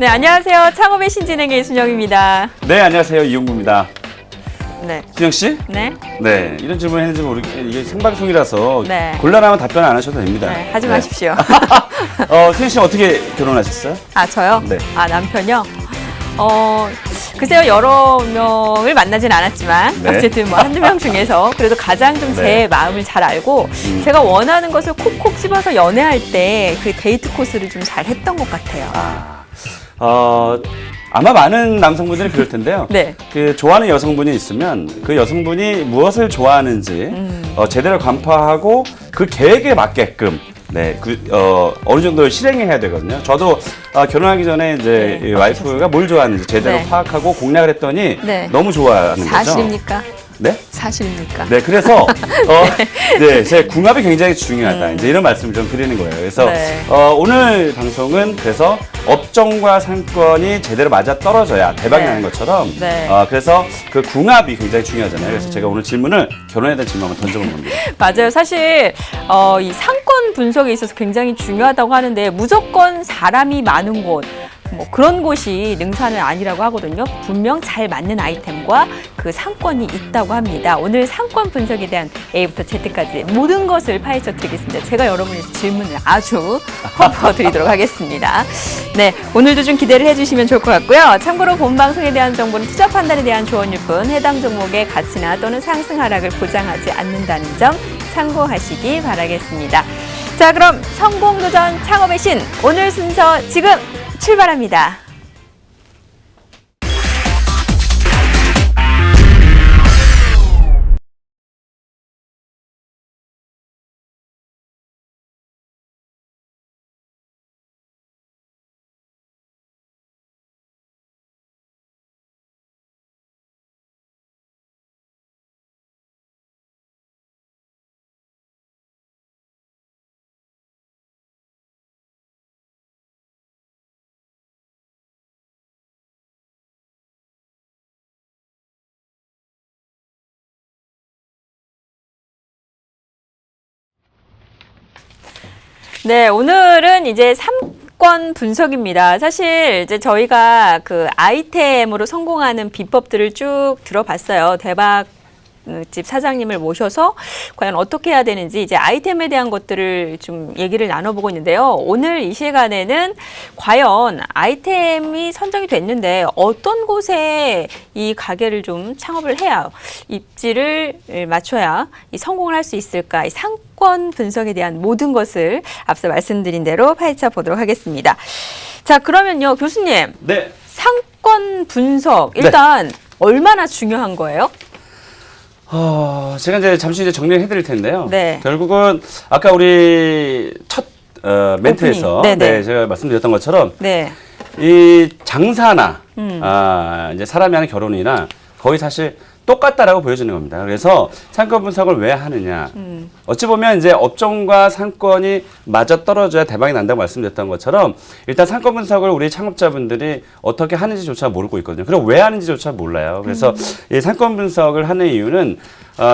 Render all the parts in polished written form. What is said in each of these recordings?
네, 안녕하세요. 창업의 신진행의 이순영입니다. 네, 안녕하세요. 이용구입니다. 네. 순영 씨? 네. 네, 이런 질문 했는지 모르겠는데 이게 생방송이라서 네. 곤란하면 답변 안 하셔도 됩니다. 네, 하지 마십시오. 순영 씨 어떻게 결혼하셨어요? 아, 저요? 네. 아, 남편요? 글쎄요, 여러 명을 만나진 않았지만, 네. 어쨌든 뭐 한두 명 중에서 그래도 가장 좀 제 네. 마음을 잘 알고, 제가 원하는 것을 콕콕 집어서 연애할 때 그 데이트 코스를 좀 잘 했던 것 같아요. 아마 많은 남성분들이 그럴 텐데요. 네. 그 좋아하는 여성분이 있으면 그 여성분이 무엇을 좋아하는지 제대로 간파하고 그 계획에 맞게끔 어느 정도 실행해야 되거든요. 저도 결혼하기 전에 이제 네, 이 와이프가 뭘 좋아하는지 제대로 네. 파악하고 공략을 했더니 네. 너무 좋아하는 거죠. 사실입니까? 네? 사실입니까? 네, 그래서 제 궁합이 굉장히 중요하다. 이제 이런 말씀을 좀 드리는 거예요. 그래서 네. 오늘 방송은 그래서 업종과 상권이 제대로 맞아 떨어져야 대박이 네. 나는 것처럼 네. 그래서 그 궁합이 굉장히 중요하잖아요. 그래서 제가 오늘 질문을 결혼에 대한 질문 한번 던져보는 겁니다. 맞아요. 사실 이 상권 분석에 있어서 굉장히 중요하다고 하는데 무조건 사람이 많은 곳, 뭐 그런 곳이 능사는 아니라고 하거든요. 분명 잘 맞는 아이템과 그 상권이 있다고 합니다. 오늘 상권 분석에 대한 A부터 Z까지 모든 것을 파헤쳐 드리겠습니다. 제가 여러분의 질문을 아주 엎어드리도록 하겠습니다. 네, 오늘도 좀 기대를 해주시면 좋을 것 같고요. 참고로 본 방송에 대한 정보는 투자 판단에 대한 조언일 뿐 해당 종목의 가치나 또는 상승 하락을 보장하지 않는다는 점 참고하시기 바라겠습니다. 자, 그럼 성공도전 창업의 신 오늘 순서 지금 출발합니다. 네, 오늘은 이제 상권 분석입니다. 사실 이제 저희가 그 아이템으로 성공하는 비법들을 쭉 들어봤어요. 대박집 사장님을 모셔서 과연 어떻게 해야 되는지 이제 아이템에 대한 것들을 좀 얘기를 나눠보고 있는데요. 오늘 이 시간에는 과연 아이템이 선정이 됐는데 어떤 곳에 이 가게를 좀 창업을 해야 입지를 맞춰야 이 성공을 할 수 있을까? 이 상권 분석에 대한 모든 것을 앞서 말씀드린 대로 파헤쳐 보도록 하겠습니다. 자, 그러면요, 교수님. 네. 상권 분석 일단 얼마나 중요한 거예요? 제가 이제 잠시 이제 정리를 해드릴 텐데요. 네. 결국은 아까 우리 첫 멘트에서 제가 말씀드렸던 것처럼 네. 이 장사나 이제 사람이 하는 결혼이나 거의 사실 똑같다라고 보여지는 겁니다. 그래서 상권 분석을 왜 하느냐. 어찌 보면 이제 업종과 상권이 맞아 떨어져야 대박이 난다고 말씀드렸던 것처럼 일단 상권 분석을 우리 창업자분들이 어떻게 하는지조차 모르고 있거든요. 그리고 왜 하는지조차 몰라요. 그래서 이 상권 분석을 하는 이유는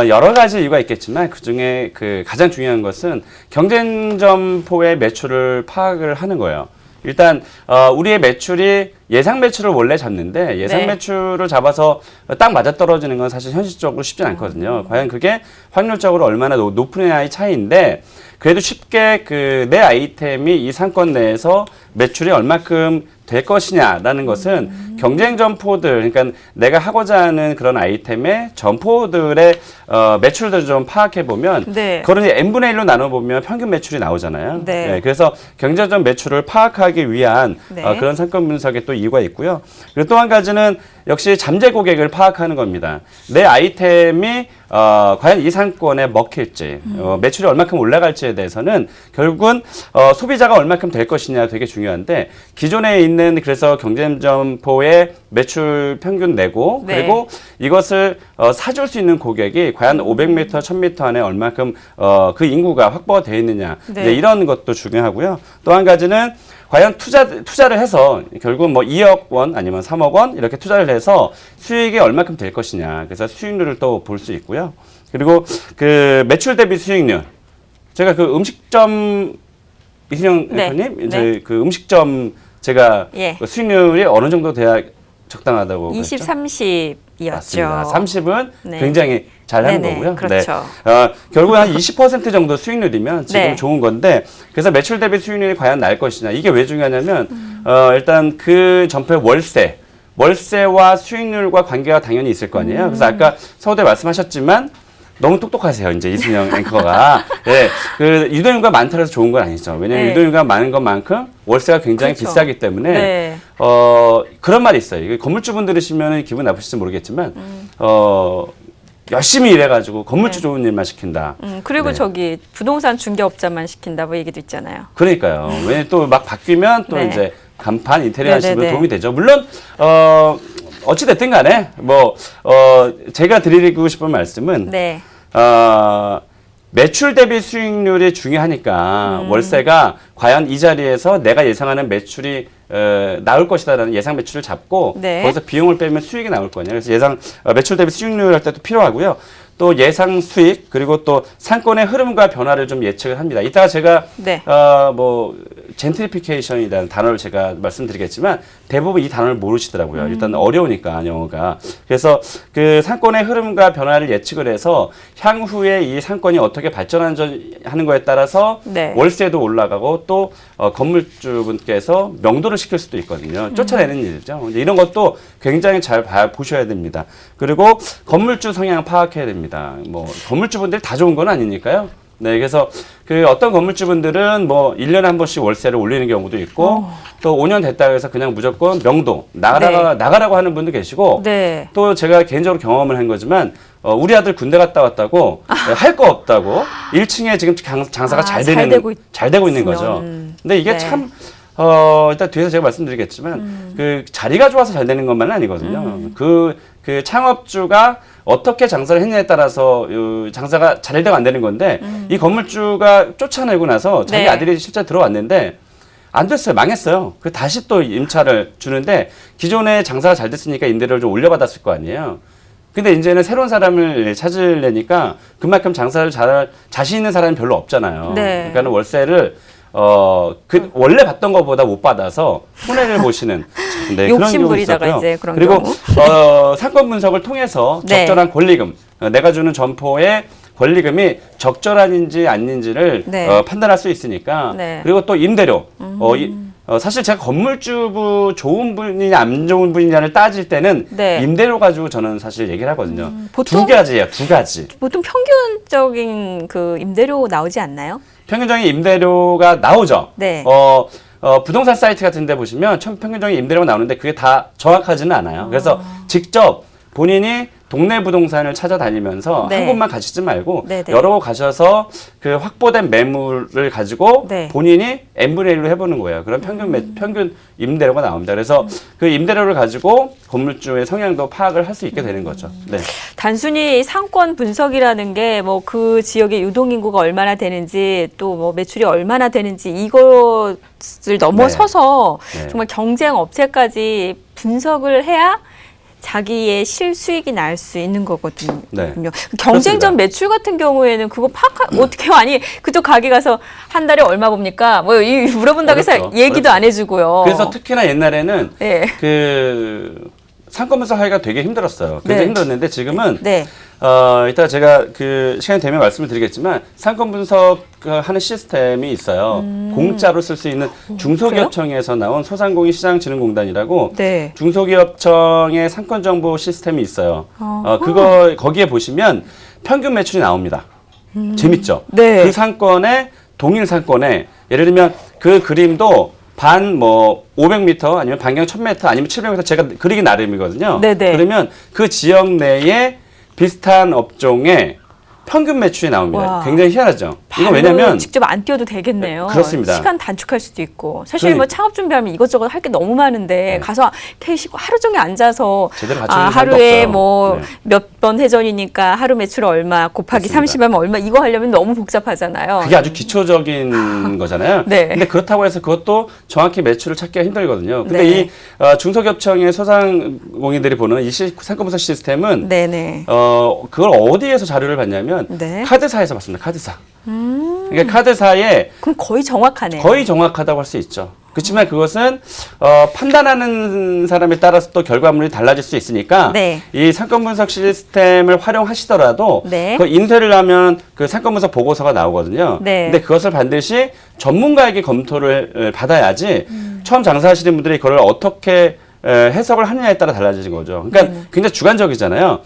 여러 가지 이유가 있겠지만 그중에 그 가장 중요한 것은 경쟁점포의 매출을 파악을 하는 거예요. 일단 우리의 매출이 예상 매출을 원래 잡는데 예상 네. 매출을 잡아서 딱 맞아떨어지는 건 사실 현실적으로 쉽진 않거든요. 과연 그게 확률적으로 얼마나 높으냐의 차이인데 그래도 쉽게 그 내 아이템이 이 상권 내에서 매출이 얼마큼 될 것이냐라는 것은 경쟁 점포들, 그러니까 내가 하고자 하는 그런 아이템의 점포들의 매출들을 좀 파악해 보면 네. 그런 n분의 1로 나눠 보면 평균 매출이 나오잖아요. 네. 그래서 경쟁점 매출을 파악하기 위한 네. 그런 상권 분석에 또 이유가 있고요. 그리고 또 한 가지는 역시 잠재 고객을 파악하는 겁니다. 내 아이템이 과연 이 상권에 먹힐지, 매출이 얼마큼 올라갈지에 대해서는 결국은 소비자가 얼마큼 될 것이냐 되게 중요한데 기존에 있는 그래서 경쟁점포의 매출 평균 내고 네. 그리고 이것을 사줄 수 있는 고객이 과연 500m, 1000m 안에 얼마큼 그 인구가 확보되어 있느냐 네. 이제 이런 것도 중요하고요. 또 한 가지는 과연 투자를 해서 결국 뭐 2억 원 아니면 3억 원 이렇게 투자를 해서 수익이 얼마큼 될 것이냐. 그래서 수익률을 또 볼 수 있고요. 그리고 그 매출 대비 수익률. 제가 그 음식점 이순영 네. 대표님 이제 네. 그 음식점 제가 예. 그 수익률이 어느 정도 돼야 적당하다고 20, 그랬죠? 30이었죠. 맞습니다. 30은 네. 굉장히 잘 하는 네네, 거고요. 그렇죠. 결국 한 20% 정도 수익률이면 지금 네. 좋은 건데 그래서 매출 대비 수익률이 과연 날 것이냐. 이게 왜 중요하냐면 일단 그 점포의 월세와 수익률과 관계가 당연히 있을 거 아니에요. 그래서 아까 서울대 말씀하셨지만 너무 똑똑하세요, 이제 이순영 앵커가. 예, 그 유동인구가 많다고 해서 좋은 건 아니죠. 왜냐하면 네. 유동인구가 많은 것만큼 월세가 굉장히 그렇죠. 비싸기 때문에 네. 그런 말이 있어요. 이게 건물주분 들으시면 기분 나쁘실지 모르겠지만 열심히 일해가지고 건물주 네. 좋은 일만 시킨다. 그리고 네. 저기 부동산 중개업자만 시킨다 뭐 얘기도 있잖아요. 그러니까요. 왜냐면 또 막 바뀌면 또 네. 이제 간판 인테리어 하시는 분 네네네. 도움이 되죠. 물론 어찌됐든 간에 제가 드리고 싶은 말씀은 네. 매출 대비 수익률이 중요하니까 월세가 과연 이 자리에서 내가 예상하는 매출이 나올 것이다라는 예상 매출을 잡고 네. 거기서 비용을 빼면 수익이 나올 거 아니에요. 그래서 매출 대비 수익률 할 때도 필요하고요. 또 예상 수익 그리고 또 상권의 흐름과 변화를 좀 예측을 합니다. 이따가 제가 네. 젠트리피케이션이라는 단어를 제가 말씀드리겠지만 대부분 이 단어를 모르시더라고요. 일단 어려우니까 영어가. 그래서 그 상권의 흐름과 변화를 예측을 해서 향후에 이 상권이 어떻게 발전하는 거에 따라서 네. 월세도 올라가고 또 건물주분께서 명도를 시킬 수도 있거든요. 쫓아내는 일이죠. 이제 이런 것도 굉장히 잘 보셔야 됩니다. 그리고 건물주 성향 파악해야 됩니다. 뭐 건물주분들이 다 좋은 건 아니니까요. 네, 그래서 그 어떤 건물주분들은 뭐 1년에 한 번씩 월세를 올리는 경우도 있고 또 5년 됐다고 해서 그냥 무조건 명도 나가라고 하는 분도 계시고 네. 또 제가 개인적으로 경험을 한 거지만 우리 아들 군대 갔다 왔다고 할 거 없다고 1층에 지금 장사가 잘 되고 있는 거죠. 근데 이게 네. 참 일단 뒤에서 제가 말씀드리겠지만 그 자리가 좋아서 잘 되는 것만은 아니거든요. 그 창업주가 어떻게 장사를 했냐에 따라서 장사가 잘 되고 안 되는 건데 이 건물주가 쫓아내고 나서 자기 네. 아들이 실제 들어왔는데 안 됐어요. 망했어요. 그 다시 또 임차를 주는데 기존에 장사가 잘 됐으니까 임대료를 좀 올려받았을 거 아니에요. 근데 이제는 새로운 사람을 찾으려니까 그만큼 장사를 잘 자신 있는 사람이 별로 없잖아요. 네. 그러니까 월세를 원래 받던 것보다 못 받아서 손해를 보시는 네, 그런 경우도 욕심부리다가 있었고요. 이제 그런 그리고 경우. 상권 분석을 통해서 네. 적절한 권리금, 내가 주는 점포의 권리금이 적절한지 아닌지를 네. 판단할 수 있으니까 네. 그리고 또 임대료 사실 제가 건물주부 좋은 분이냐 안 좋은 분이냐를 따질 때는 네. 임대료 가지고 저는 사실 얘기를 하거든요. 보통- 두 가지예요. 두 가지. 보통 평균적인 그 임대료 나오지 않나요? 평균적인 임대료가 나오죠. 네. 부동산 사이트 같은 데 보시면 평균적인 임대료가 나오는데 그게 다 정확하지는 않아요. 그래서 직접 본인이 동네 부동산을 찾아다니면서 네. 한 곳만 가시지 말고 네네. 여러 곳 가셔서 그 확보된 매물을 가지고 네. 본인이 n분의 1로 해보는 거예요. 그럼 평균 임대료가 나옵니다. 그래서 그 임대료를 가지고 건물주의 성향도 파악을 할 수 있게 되는 거죠. 네. 단순히 상권 분석이라는 게 뭐 그 지역의 유동인구가 얼마나 되는지 또 뭐 매출이 얼마나 되는지 이것을 넘어서서 네. 정말 경쟁 업체까지 분석을 해야 자기의 실수익이 날 수 있는 거거든요. 네. 경쟁전 매출 같은 경우에는 그거 어떻게 해요? 아니 그쪽 가게 가서 한 달에 얼마 봅니까? 뭐 물어본다고 해서 어렵죠. 얘기도 안 해주고요. 그래서 특히나 옛날에는 네. 그 상권 분석하기가 되게 힘들었어요. 굉장히 네. 힘들었는데 지금은 네. 이따 제가 그 시간이 되면 말씀을 드리겠지만 상권 분석하는 시스템이 있어요. 공짜로 쓸 수 있는 중소기업청에서 나온 소상공인시장진흥공단이라고 네. 중소기업청의 상권 정보 시스템이 있어요. 거기에 보시면 평균 매출이 나옵니다. 재밌죠? 네. 그 상권에 동일 상권에 예를 들면 그 그림도 반 500m 아니면 반경 1000m 아니면 700m 제가 그리기 나름이거든요. 네네. 그러면 그 지역 내에 비슷한 업종의 평균 매출이 나옵니다. 와. 굉장히 희한하죠. 이거 발로 왜냐면 직접 안 뛰어도 되겠네요. 그렇습니다. 시간 단축할 수도 있고. 사실 그러니까. 뭐 창업 준비하면 이것저것 할 게 너무 많은데 가서 계시고 하루 종일 앉아서 제대로 갖춰주는 사람도 하루에 없어요. 뭐 네. 몇 번 회전이니까 하루 매출 얼마 곱하기 맞습니다. 30하면 얼마 이거 하려면 너무 복잡하잖아요. 그게 아주 기초적인 거잖아요. 네. 근데 그렇다고 해서 그것도 정확히 매출을 찾기가 힘들거든요. 근데 네. 이 중소기업청의 소상공인들이 보는 이 상권분석 시스템은 네네. 그걸 어디에서 자료를 받냐면 네. 카드사에서 받습니다. 카드사. 그러니까 카드사에 그럼 거의 정확하네요. 거의 정확하다고 할 수 있죠. 그렇지만 그것은 판단하는 사람에 따라서 또 결과물이 달라질 수 있으니까 네. 이 사건 분석 시스템을 활용하시더라도 네. 그 인쇄를 하면 그 사건 분석 보고서가 나오거든요. 네. 근데 그것을 반드시 전문가에게 검토를 받아야지 처음 장사하시는 분들이 그걸 어떻게 해석을 하느냐에 따라 달라지는 거죠. 그러니까 굉장히 주관적이잖아요.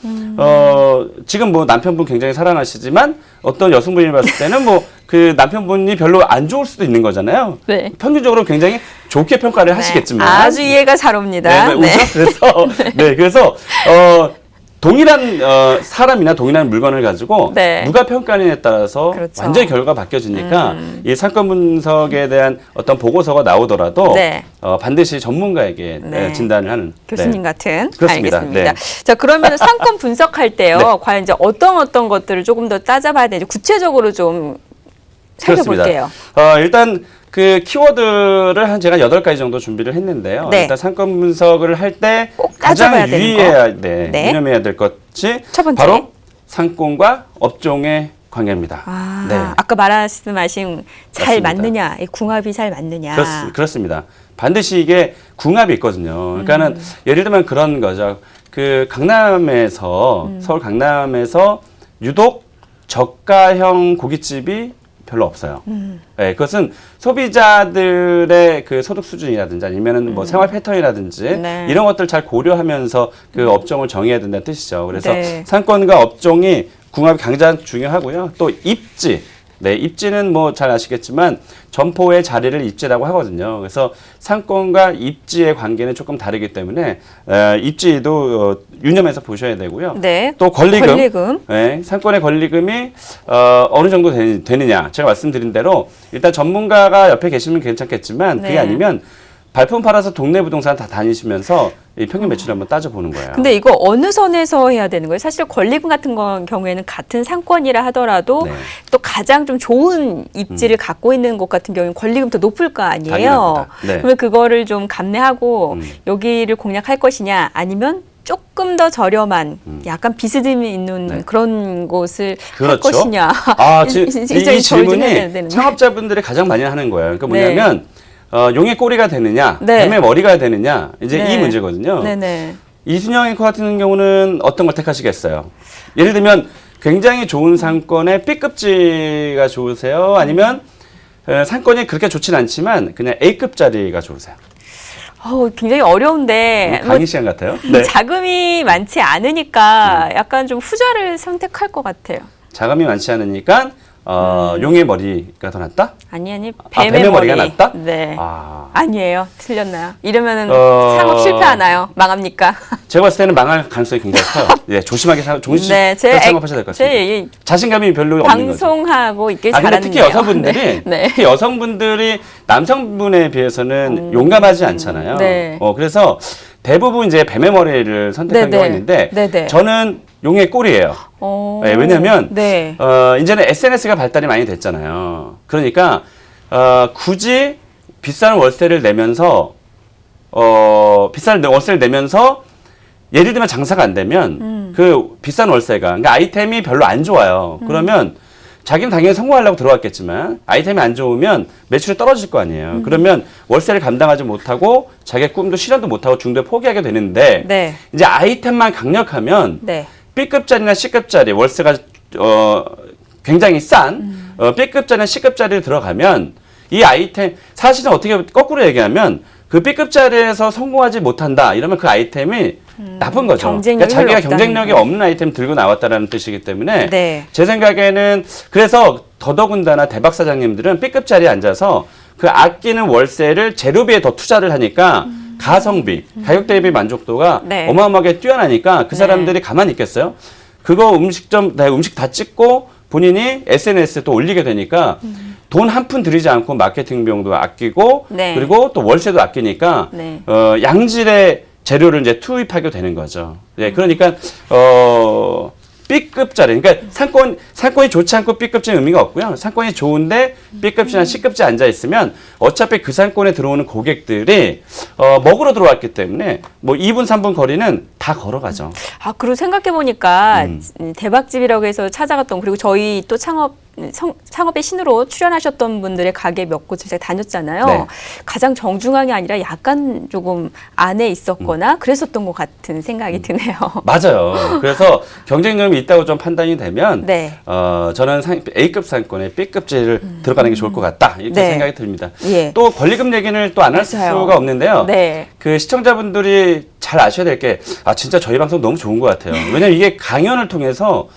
지금 뭐 남편분 굉장히 사랑하시지만 어떤 여성분이 봤을 때는 뭐 그 남편분이 별로 안 좋을 수도 있는 거잖아요. 네. 평균적으로 굉장히 좋게 평가를 하시겠지만. 아주 이해가 잘 옵니다. 네, 네. 그래서 동일한 사람이나 동일한 물건을 가지고 네. 누가 평가하느냐에 따라서 그렇죠. 완전히 결과가 바뀌어지니까 이 사건 분석에 대한 어떤 보고서가 나오더라도 네. 반드시 전문가에게 네. 진단을 하는 교수님 같은. 그렇습니다. 알겠습니다. 네. 자, 그러면 상권 분석할 때요. 네. 과연 이제 어떤 것들을 조금 더 따져봐야 되는지 구체적으로 좀 살펴볼게요. 일단 그 키워드를 제가 8가지 정도 준비를 했는데요. 네. 일단 사건 분석을 할 때 꼭 가장 따져봐야 되는 유의해야 네. 유념해야 될 것이 첫 번째. 바로 상권과 업종의 관계입니다. 아, 네. 아까 말씀하신 잘 맞습니다. 맞느냐, 이 궁합이 잘 맞느냐. 그렇습니다. 반드시 이게 궁합이 있거든요. 그러니까는 예를 들면 그런 거죠. 그 강남에서 서울 강남에서 유독 저가형 고깃집이 별로 없어요. 네, 그것은 소비자들의 그 소득 수준이라든지 아니면은 뭐 생활 패턴이라든지 네. 이런 것들 잘 고려하면서 그 업종을 정해야 된다는 뜻이죠. 그래서 네. 상권과 업종이 궁합이 가장 중요하고요. 또 입지. 네, 입지는 뭐 잘 아시겠지만 점포의 자리를 입지라고 하거든요. 그래서 상권과 입지의 관계는 조금 다르기 때문에 입지도 유념해서 보셔야 되고요. 네. 또 권리금. 권리금. 네, 상권의 권리금이 어느 정도 되느냐. 제가 말씀드린 대로 일단 전문가가 옆에 계시면 괜찮겠지만 그게 네. 아니면 발품 팔아서 동네 부동산 다 다니시면서 이 평균 매출을 한번 따져보는 거예요. 근데 이거 어느 선에서 해야 되는 거예요? 사실 권리금 같은 경우에는 같은 상권이라 하더라도 네. 또 가장 좀 좋은 입지를 갖고 있는 곳 같은 경우는 권리금 더 높을 거 아니에요? 당연합니다. 네. 그러면 그거를 좀 감내하고 여기를 공략할 것이냐 아니면 조금 더 저렴한 약간 비스듬히 있는 네. 그런 곳을 할 그렇죠. 것이냐. 이 질문이 창업자분들이 가장 많이 하는 거예요. 그러니까 네. 뭐냐면 용의 꼬리가 되느냐, 네. 뱀의 머리가 되느냐, 이제 네. 이 문제거든요. 네네. 이순영 앵커 같은 경우는 어떤 걸 택하시겠어요? 예를 들면 굉장히 좋은 상권의 B급지가 좋으세요? 아니면 상권이 그렇게 좋진 않지만 그냥 A급 자리가 좋으세요? 굉장히 어려운데 강의 시간 같아요. 네. 자금이 많지 않으니까 약간 좀 후자를 선택할 것 같아요. 자금이 많지 않으니까 용의 머리가 더 낫다? 아니 뱀의 머리가 낫다? 네. 아, 아니에요. 틀렸나요? 이러면은 상업 실패하나요? 망합니까? 제가 봤을 때는 망할 가능성이 굉장히 커요. 예, 조심하게 네, 창업하셔야 될 것 같습니다. 자신감이 별로 없는 거죠. 방송하고 있길 근데 잘하는데요. 특히 여성분들이 네. 특히 여성분들이 남성분에 비해서는 용감하지 않잖아요. 네. 그래서 대부분 이제 뱀의 머리를 선택한 네네. 경우가 있는데 네네. 저는 용의 꼬리예요. 네, 왜냐하면 네. 이제는 SNS가 발달이 많이 됐잖아요. 그러니까 굳이 비싼 월세를 내면서 예를 들면 장사가 안 되면 그 비싼 월세가 그러니까 아이템이 별로 안 좋아요. 그러면 자기는 당연히 성공하려고 들어왔겠지만 아이템이 안 좋으면 매출이 떨어질 거 아니에요. 그러면 월세를 감당하지 못하고 자기의 꿈도 실현도 못하고 중도에 포기하게 되는데 네. 이제 아이템만 강력하면 네. B급짜리나 C급짜리 월세가 굉장히 싼 B급짜리나 C급짜리로 들어가면 이 아이템 사실은 어떻게 거꾸로 얘기하면 그 B급짜리에서 성공하지 못한다 이러면 그 아이템이 나쁜 거죠. 경쟁력이 그러니까 자기가 없다는 경쟁력이 없는 아이템 들고 나왔다라는 뜻이기 때문에 네. 제 생각에는 그래서 더더군다나 대박 사장님들은 B급짜리에 앉아서 그 아끼는 월세를 재료비에 더 투자를 하니까 가성비, 가격 대비 만족도가 네. 어마어마하게 뛰어나니까 그 네. 사람들이 가만히 있겠어요? 그거 음식 다 찍고 본인이 SNS에 또 올리게 되니까 돈 한 푼 들이지 않고 마케팅 비용도 아끼고 네. 그리고 또 월세도 아끼니까 네. 양질의 재료를 이제 투입하게 되는 거죠. 네, 그러니까 B급짜리, 그러니까 상권이 좋지 않고 B급짜리 의미가 없고요. 상권이 좋은데 B급지나 C급지에 앉아 있으면 어차피 그 상권에 들어오는 고객들이 먹으러 들어왔기 때문에 뭐 2분, 3분 거리는 다 걸어가죠. 아, 그리고 생각해보니까 음. 대박집이라고 해서 찾아갔던, 그리고 저희 또 창업의 신으로 출연하셨던 분들의 가게 몇 곳을 제가 다녔잖아요. 네. 가장 정중앙이 아니라 약간 조금 안에 있었거나 그랬었던 것 같은 생각이 드네요. 맞아요. 그래서 경쟁력이 있다고 좀 판단이 되면 네. 저는 A급 상권에 B급지를 들어가는 게 좋을 것 같다. 이렇게 네. 생각이 듭니다. 예. 또 권리금 얘기를 또 안 할 맞아요. 수가 없는데요. 네. 그 시청자분들이 잘 아셔야 될 게, 진짜 저희 방송 너무 좋은 것 같아요. 왜냐면 이게 강의를 통해서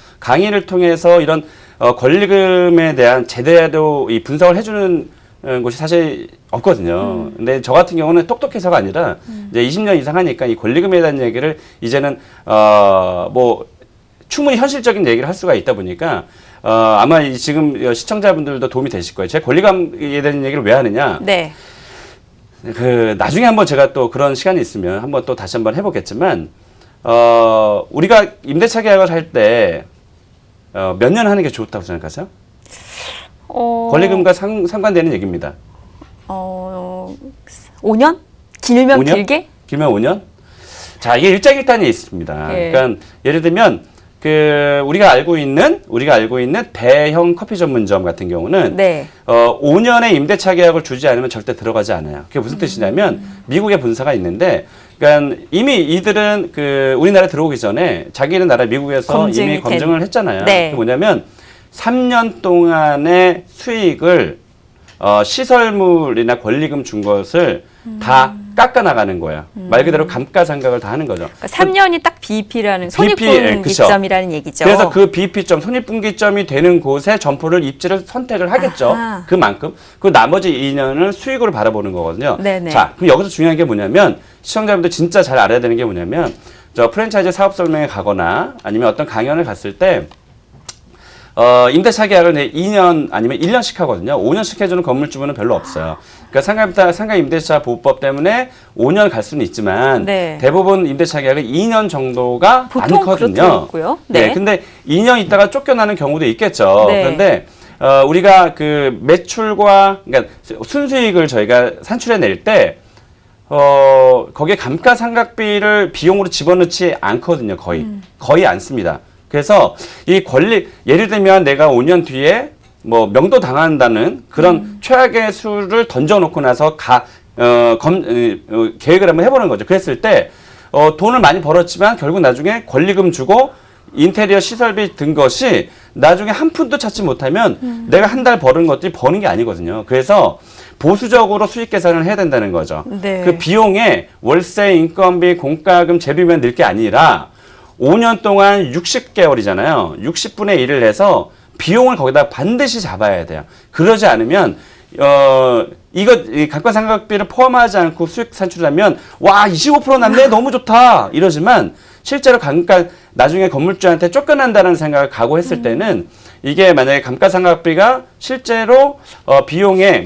이런 권리금에 대한 제대로 이 분석을 해주는 곳이 사실 없거든요. 근데 저 같은 경우는 똑똑해서가 아니라 이제 20년 이상 하니까 이 권리금에 대한 얘기를 이제는 뭐 충분히 현실적인 얘기를 할 수가 있다 보니까 아마 지금 시청자분들도 도움이 되실 거예요. 제가 권리금에 대한 얘기를 왜 하느냐? 네. 나중에 한번 제가 또 그런 시간이 있으면 한번 또 다시 한번 해보겠지만, 우리가 임대차 계약을 할 때, 몇 년 하는 게 좋다고 생각하세요? 권리금과 상관되는 얘기입니다. 5년? 길면 5년? 길게? 길면 5년? 자, 이게 일장일단이 있습니다. 예. 그러니까 예를 들면, 우리가 알고 있는 대형 커피 전문점 같은 경우는 네. 5년의 임대차 계약을 주지 않으면 절대 들어가지 않아요. 그게 무슨 뜻이냐면 미국에 본사가 있는데, 그러니까 이미 이들은 우리나라에 들어오기 전에 자기네 나라 미국에서 이미 검증을 했잖아요. 네. 그게 뭐냐면 3년 동안의 수익을 시설물이나 권리금 준 것을 다 깎아 나가는 거예요. 말 그대로 감가상각을 다 하는 거죠. 그러니까 3년이 딱 BEP라는 BP, 예, 그쵸. 손익분기점이라는 얘기죠. 그래서 그 BEP점, 손익분기점이 되는 곳에 점포를 입지를 선택을 하겠죠. 아하. 그만큼. 그 나머지 2년은 수익으로 바라보는 거거든요. 네네. 자, 그럼 여기서 중요한 게 뭐냐면, 시청자분들 진짜 잘 알아야 되는 게 뭐냐면, 프랜차이즈 사업 설명회 가거나 아니면 어떤 강연을 갔을 때, 임대차 계약을 2년 아니면 1년씩 하거든요. 5년씩 해주는 건물주분은 별로 없어요. 그러니까 상가 임대차 보호법 때문에 5년 갈 수는 있지만, 네. 대부분 임대차 계약은 2년 정도가 보통 많거든요. 그렇더라고요. 네. 네. 근데 2년 있다가 쫓겨나는 경우도 있겠죠. 네. 그런데 우리가 그 매출과, 그러니까 순수익을 저희가 산출해 낼 때 거기에 감가상각비를 비용으로 집어넣지 않거든요. 거의 안 씁니다. 그래서 이 예를 들면 내가 5년 뒤에 뭐 명도 당한다는 그런 최악의 수를 던져놓고 나서 계획을 한번 해보는 거죠. 그랬을 때 돈을 많이 벌었지만 결국 나중에 권리금 주고 인테리어 시설비 든 것이 나중에 한 푼도 찾지 못하면 내가 한 달 버는 것들이 버는 게 아니거든요. 그래서 보수적으로 수익 계산을 해야 된다는 거죠. 네. 그 비용에 월세, 인건비, 공과금, 재비만 늘 게 아니라 5년 동안 60개월이잖아요. 60분의 1을 해서 비용을 거기다 반드시 잡아야 돼요. 그러지 않으면 이 감가상각비를 포함하지 않고 수익 산출하면 25% 남네 너무 좋다 이러지만 실제로 나중에 건물주한테 쫓겨난다는 생각을 각오했을 때는 이게 만약에 감가상각비가 실제로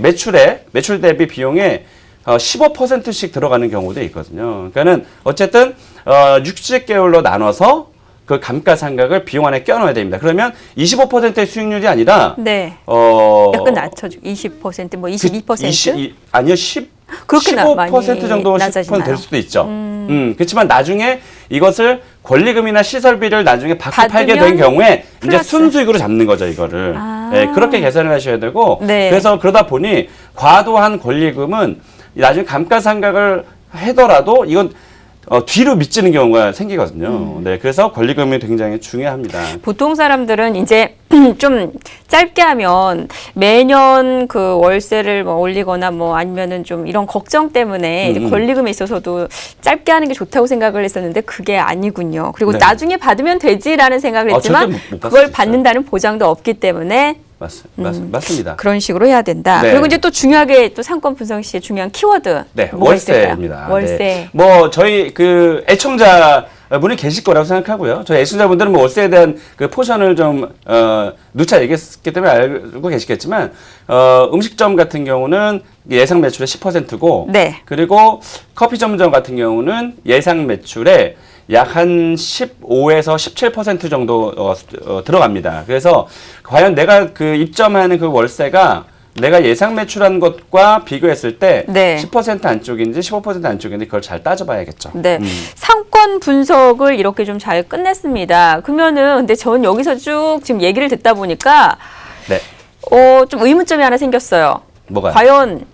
매출 대비 비용에 15%씩 들어가는 경우도 있거든요. 그러니까는 어쨌든 60개월로 나눠서 그 감가상각을 비용 안에 껴넣어야 됩니다. 그러면 25%의 수익률이 아니라 네. 약간 낮춰주고 20%, 뭐 22%? 아니요, 그렇게 15% 정도 10% 될 수도 있죠. 그렇지만 나중에 이것을 권리금이나 시설비를 나중에 받고 팔게 된 경우에 이제 플러스. 순수익으로 잡는 거죠, 이거를. 네, 그렇게 계산을 하셔야 되고. 네. 그래서 그러다 보니 과도한 권리금은 나중에 감가상각을 하더라도 이건 뒤로 미치는 경우가 생기거든요. 네, 그래서 권리금이 굉장히 중요합니다. 보통 사람들은 이제 좀 짧게 하면 매년 그 월세를 뭐 올리거나 뭐 아니면은 좀 이런 걱정 때문에 이제 권리금에 있어서도 짧게 하는 게 좋다고 생각을 했었는데 그게 아니군요. 그리고 네. 나중에 받으면 되지라는 생각을 했지만 절대 못 받을 수 그걸 있어요. 받는다는 보장도 없기 때문에 맞습니다. 그런 식으로 해야 된다. 네. 그리고 이제 또 중요하게 또 상권 분석 시에 중요한 키워드. 네, 뭐가 있을까요? 월세입니다. 월세. 네. 뭐 저희 애청자분이 계실 거라고 생각하고요. 저희 애청자분들은 뭐 월세에 대한 그 포션을 좀 누차 얘기했기 때문에 알고 계시겠지만 음식점 같은 경우는 예상 매출의 10%고, 네. 그리고 커피 전문점 같은 경우는 예상 매출의 약 한 15에서 17% 정도 들어갑니다. 그래서 과연 내가 입점하는 그 월세가 내가 예상 매출한 것과 비교했을 때 네. 10% 안쪽인지 15% 안쪽인지 그걸 잘 따져봐야겠죠. 네. 상권 분석을 이렇게 좀 잘 끝냈습니다. 그러면은 근데 전 여기서 쭉 지금 얘기를 듣다 보니까 네. 좀 의문점이 하나 생겼어요. 뭐가요? 과연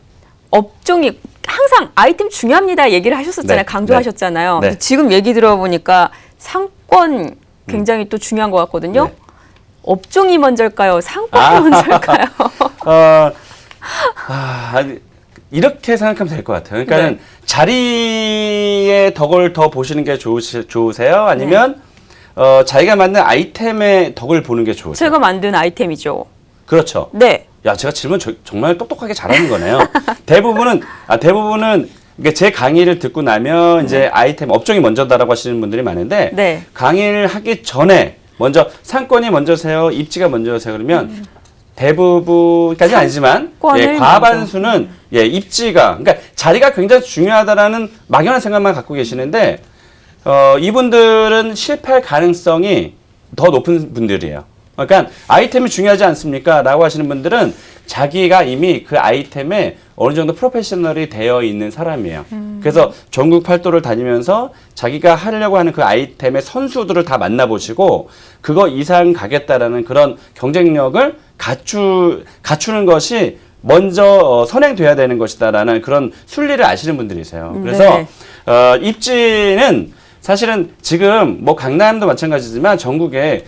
업종이 항상 아이템 중요합니다 얘기를 하셨었잖아요. 네. 강조하셨잖아요. 네. 근데 지금 얘기 들어보니까 상권 굉장히 또 중요한 것 같거든요. 네. 업종이 먼저일까요? 상권이 먼저일까요? 이렇게 생각하면 될 것 같아요. 그러니까 네. 자리의 덕을 더 보시는 게 좋으세요? 아니면 자기가 만든 아이템의 덕을 보는 게 좋으세요? 제가 만든 아이템이죠. 그렇죠. 네. 야, 제가 질문 정말 똑똑하게 잘하는 거네요. 대부분은 그러니까 제 강의를 듣고 나면 이제 아이템 업종이 먼저다라고 하시는 분들이 많은데 네. 강의를 하기 전에 먼저 상권이 먼저세요, 입지가 먼저세요 그러면 대부분까지는 아니지만 상권을 과반수는 입지가 그러니까 자리가 굉장히 중요하다라는 막연한 생각만 갖고 계시는데 이분들은 실패할 가능성이 더 높은 분들이에요. 그러니까 아이템이 중요하지 않습니까? 라고 하시는 분들은 자기가 이미 그 아이템에 어느 정도 프로페셔널이 되어 있는 사람이에요. 그래서 전국 팔도를 다니면서 자기가 하려고 하는 그 아이템의 선수들을 다 만나보시고 그거 이상 가겠다라는 그런 경쟁력을 갖추는 것이 먼저 선행돼야 되는 것이다라는 그런 순리를 아시는 분들이세요. 그래서 네. 입지는 사실은 지금 뭐 강남도 마찬가지지만 전국에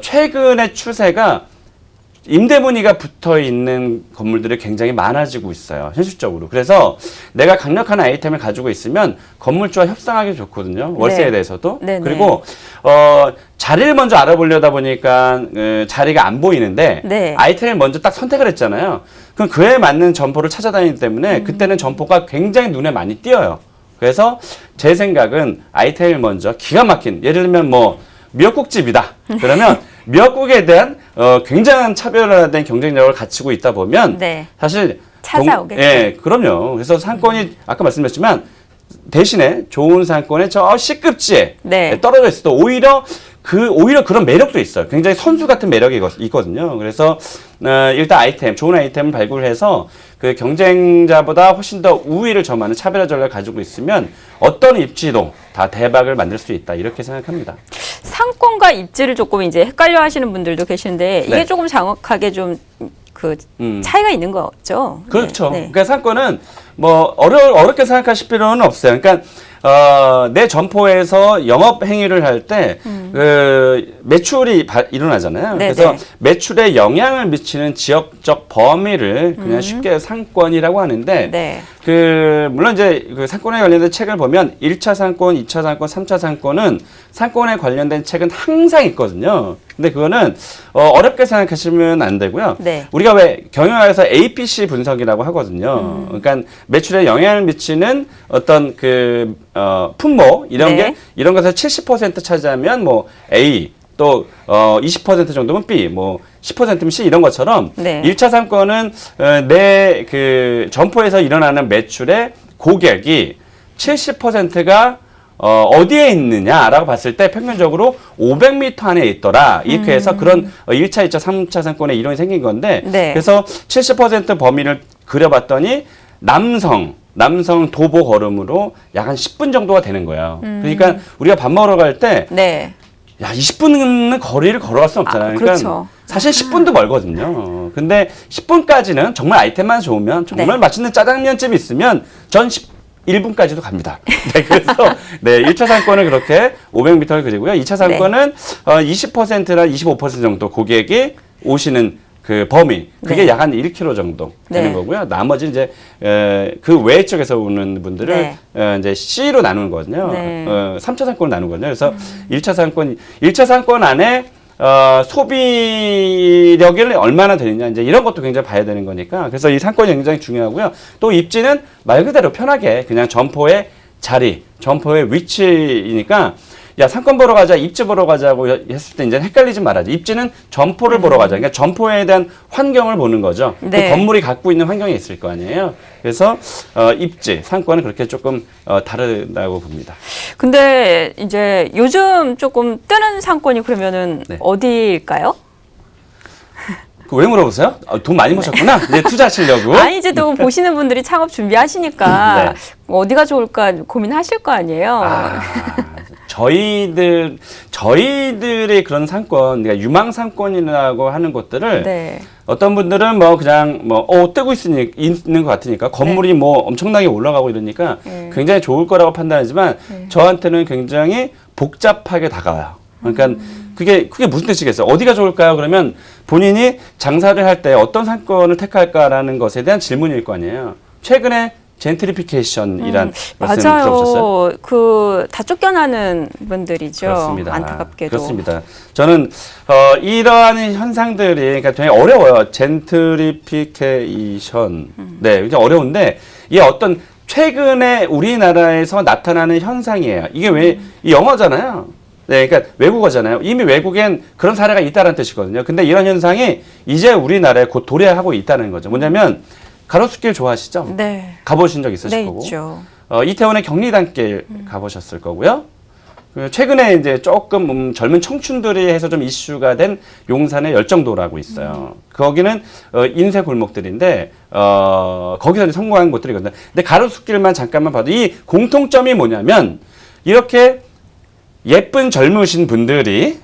최근의 추세가 임대문의가 붙어 있는 건물들이 굉장히 많아지고 있어요. 현실적으로. 그래서 내가 강력한 아이템을 가지고 있으면 건물주와 협상하기 좋거든요. 월세에 네. 대해서도. 네, 그리고 자리를 먼저 알아보려다 보니까 자리가 안 보이는데 네. 아이템을 먼저 딱 선택을 했잖아요. 그럼 그에 맞는 점포를 찾아다니기 때문에 그때는 점포가 굉장히 눈에 많이 띄어요. 그래서 제 생각은 아이템을 먼저 기가 막힌 예를 들면 뭐 미역국집이다. 그러면 미역국에 대한 굉장한 차별화된 경쟁력을 갖추고 있다 보면 네. 사실 찾아오겠죠. 그럼요. 그래서 상권이 아까 말씀드렸지만 대신에 좋은 상권의 저 C급지에 네. 떨어져 있어도 오히려 그런 매력도 있어요. 굉장히 선수 같은 매력이 있거든요. 그래서 일단 좋은 아이템을 발굴해서 그 경쟁자보다 훨씬 더 우위를 점하는 차별화 전략을 가지고 있으면 어떤 입지도 다 대박을 만들 수 있다. 이렇게 생각합니다. 상권과 입지를 조금 이제 헷갈려 하시는 분들도 계시는데 이게 네. 조금 정확하게 좀 차이가 있는 거죠. 그렇죠. 네. 그러니까 상권은 뭐 어렵게 생각하실 필요는 없어요. 그러니까 내 점포에서 영업 행위를 할 때 매출이 일어나잖아요. 네네. 그래서 매출에 영향을 미치는 지역적 범위를 그냥 쉽게 상권이라고 하는데 네. 물론 이제 그 상권에 관련된 책을 보면 1차 상권, 2차 상권, 3차 상권은 상권에 관련된 책은 항상 있거든요. 근데 그거는 어렵게 생각하시면 안 되고요. 네. 우리가 왜 경영학에서 APC 분석이라고 하거든요. 그러니까 매출에 영향을 미치는 어떤 품목 네. 이런 것에서 70% 차지하면 뭐 A 또 20% 정도면 B, 뭐 10%면 C 이런 것처럼 네. 1차 상권은 내 그 점포에서 일어나는 매출의 고객이 70%가 어디에 있느냐라고 봤을 때 평균적으로 500m 안에 있더라. 이렇게 해서 그런 1차, 2차, 3차 상권의 이론이 생긴 건데 네. 그래서 70% 범위를 그려봤더니 남성 도보 걸음으로 약 한 10분 정도가 되는 거예요. 그러니까 우리가 밥 먹으러 갈 때 네. 야, 20분은 거리를 걸어갈 수는 없잖아요. 그러니까 그렇죠. 사실 10분도 멀거든요. 근데 10분까지는 정말 아이템만 좋으면 정말 네. 맛있는 짜장면집이 있으면 전 1분까지도 갑니다. 네, 그래서 1차 상권은 그렇게 500m를 그리고요. 2차 상권은 20%나 25% 정도 고객이 오시는 그 범위 그게 네. 약 한 1km 정도 되는 네. 거고요. 나머지 이제 그 외 쪽에서 오는 분들을 이제 C로 나누는 거거든요. 네. 3차 상권을 나누거든요. 그래서 1차 상권 안에 소비력이 얼마나 되느냐 이제 이런 것도 굉장히 봐야 되는 거니까 그래서 이 상권이 굉장히 중요하고요. 또 입지는 말 그대로 편하게 그냥 점포의 자리, 점포의 위치이니까 야 상권 보러 가자, 입지 보러 가자고 했을 때 이제 헷갈리지 말아야지. 입지는 점포를 보러 가자. 그러니까 점포에 대한 환경을 보는 거죠. 네. 그 건물이 갖고 있는 환경이 있을 거 아니에요. 그래서 입지, 상권은 그렇게 조금 다르다고 봅니다. 근데 이제 요즘 조금 뜨는 상권이 그러면은 네. 어디일까요? 왜 물어보세요? 돈 많이 모셨구나. 이제 투자하시려고. 아니 이제 또 보시는 분들이 창업 준비하시니까 네. 어디가 좋을까 고민하실 거 아니에요. 저희들의 그런 상권, 그러니까 유망 상권이라고 하는 것들을 네. 어떤 분들은 뭐 그냥 뜨고 있는 것 같으니까 건물이 뭐 엄청나게 올라가고 이러니까 굉장히 좋을 거라고 판단하지만 저한테는 굉장히 복잡하게 다가와요. 그러니까 그게 무슨 뜻이겠어요? 어디가 좋을까요? 그러면 본인이 장사를 할 때 어떤 상권을 택할까라는 것에 대한 질문일 거 아니에요. 최근에 젠트리피케이션이란 말씀 들어보셨어요? 맞아요. 다 쫓겨나는 분들이죠. 그렇습니다. 안타깝게도. 그렇습니다. 저는 이러한 현상들이 그러니까 되게 어려워요. 젠트리피케이션. 네, 굉장히 어려운데 이게 어떤 최근에 우리나라에서 나타나는 현상이에요. 이게 왜 이 영어잖아요. 네, 그러니까 외국어잖아요. 이미 외국엔 그런 사례가 있다는 뜻이거든요. 근데 이런 현상이 이제 우리나라에 곧 도래하고 있다는 거죠. 뭐냐면 가로수길 좋아하시죠? 네. 가보신 적 있으실 네, 거고. 있죠. 이태원의 경리단길 가보셨을 거고요. 최근에 이제 조금 젊은 청춘들이 해서 좀 이슈가 된 용산의 열정도라고 있어요. 거기는 인쇄 골목들인데 거기서 이제 성공한 곳들이거든요. 근데 가로수길만 잠깐만 봐도 이 공통점이 뭐냐면 이렇게 예쁜 젊으신 분들이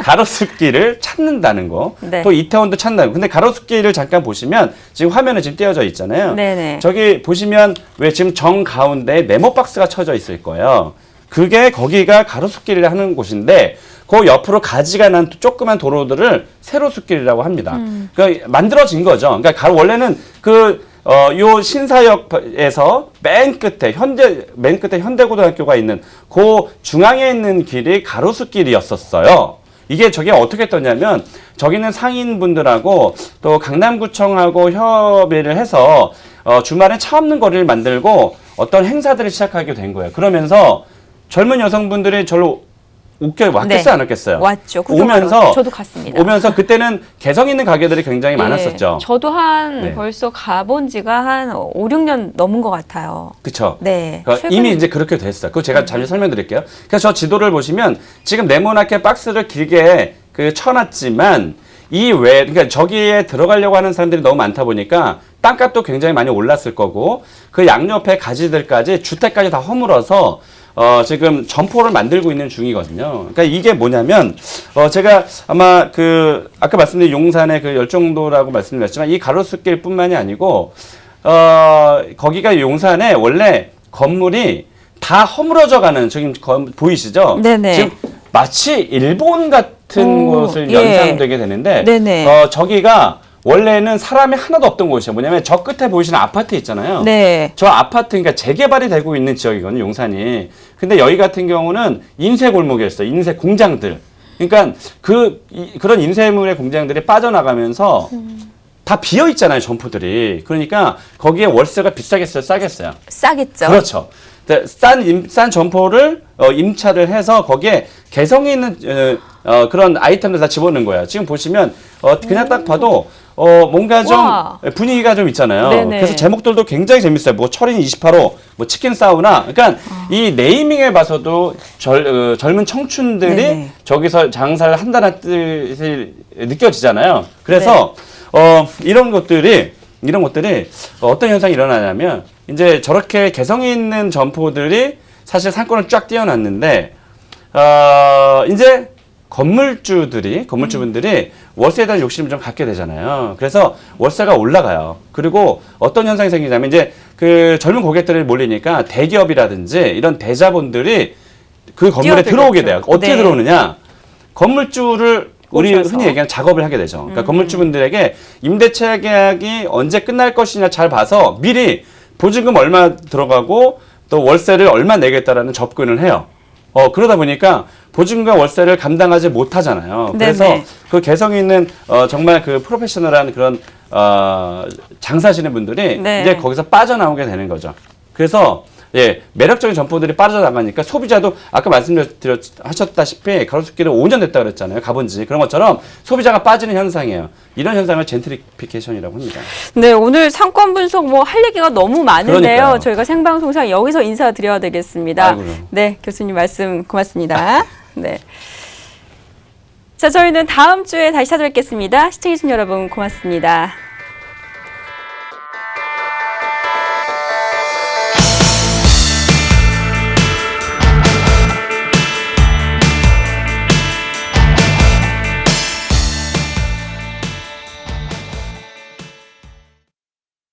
가로수길을 찾는다는 거. 네. 또 이태원도 찾는다는 거. 근데 가로수길을 잠깐 보시면 지금 화면에 지금 띄어져 있잖아요. 네네. 저기 보시면 왜 지금 정 가운데 네모 박스가 쳐져 있을 거예요. 그게 거기가 가로수길을 하는 곳인데 그 옆으로 가지가 난 조그만 도로들을 세로수길이라고 합니다. 그러니까 만들어진 거죠. 그러니까 원래는 요 신사역에서 맨 끝에 현대고등학교가 있는 그 중앙에 있는 길이 가로수길이었었어요. 저게 어떻게 떴냐면 저기는 상인분들하고 또 강남구청하고 협의를 해서 주말에 차 없는 거리를 만들고 어떤 행사들을 시작하게 된 거예요. 그러면서 젊은 여성분들이 절로 왔겠어요, 안 왔겠어요? 왔죠. 오면서 저도 갔습니다. 오면서 그때는 개성 있는 가게들이 굉장히 많았었죠. 저도 벌써 가본 지가 한 5, 6년 넘은 것 같아요. 그렇죠. 네. 이미 이제 그렇게 됐어요. 그거 제가 잠시 설명드릴게요. 그래서 저 지도를 보시면 지금 네모나게 박스를 길게 쳐놨지만 그러니까 저기에 들어가려고 하는 사람들이 너무 많다 보니까 땅값도 굉장히 많이 올랐을 거고 그 양옆에 가지들까지 주택까지 다 허물어서 지금 점포를 만들고 있는 중이거든요. 그러니까 이게 뭐냐면, 제가 아마 아까 말씀드린 용산의 열정도라고 말씀드렸지만 이 가로수길 뿐만이 아니고, 거기가 용산에 원래 건물이 다 허물어져 가는, 지금 보이시죠? 네네. 지금 마치 일본 같은 곳을 연상되게 되는데, 네네. 저기가 원래는 사람이 하나도 없던 곳이에요. 뭐냐면 저 끝에 보이시는 아파트 있잖아요. 네. 저 아파트, 그러니까 재개발이 되고 있는 지역이거든요, 용산이. 근데 여기 같은 경우는 인쇄 골목이었어요. 인쇄 공장들. 그러니까 그런 인쇄물의 공장들이 빠져나가면서 다 비어 있잖아요, 점포들이. 그러니까 거기에 월세가 비싸겠어요, 싸겠어요? 싸겠죠. 그렇죠. 싼 점포를 임차를 해서 거기에 개성이 있는 그런 아이템들 다 집어넣는 거예요. 지금 보시면 그냥 딱 봐도 뭔가 좀 분위기가 좀 있잖아요. 네네. 그래서 제목들도 굉장히 재밌어요. 뭐 철인 28호, 뭐 치킨 사우나. 그러니까 이 네이밍에 봐서도 젊은 청춘들이 네네. 저기서 장사를 한다는 뜻이 느껴지잖아요. 그래서 이런 것들이 어떤 현상이 일어나냐면 이제 저렇게 개성이 있는 점포들이 사실 상권을 쫙 띄워놨는데 이제 건물주분들이 월세에 대한 욕심을 좀 갖게 되잖아요. 그래서 월세가 올라가요. 그리고 어떤 현상이 생기냐면 이제 젊은 고객들이 몰리니까 대기업이라든지 이런 대자본들이 그 건물에 들어오게 돼요. 어떻게 들어오느냐? 건물주를 우리 흔히 얘기하는 작업을 하게 되죠. 그러니까 건물주분들에게 임대차 계약이 언제 끝날 것이냐 잘 봐서 미리 보증금 얼마 들어가고 또 월세를 얼마 내겠다라는 접근을 해요. 그러다 보니까 보증금과 월세를 감당하지 못하잖아요. 그래서 네네. 그 개성 있는 정말 프로페셔널한 그런 장사하시는 분들이 이제 거기서 빠져나오게 되는 거죠. 그래서 매력적인 점포들이 빠져나가니까 소비자도 아까 말씀하셨다시피 가로수길은 5년 됐다 그랬잖아요. 가본 지. 그런 것처럼 소비자가 빠지는 현상이에요. 이런 현상을 젠트리피케이션이라고 합니다. 네, 오늘 상권 분석 할 얘기가 너무 많은데요. 그러니까요. 저희가 생방송상 여기서 인사드려야 되겠습니다. 아이고요. 네, 교수님 말씀 고맙습니다. 네. 자, 저희는 다음 주에 다시 찾아뵙겠습니다. 시청해주신 여러분 고맙습니다.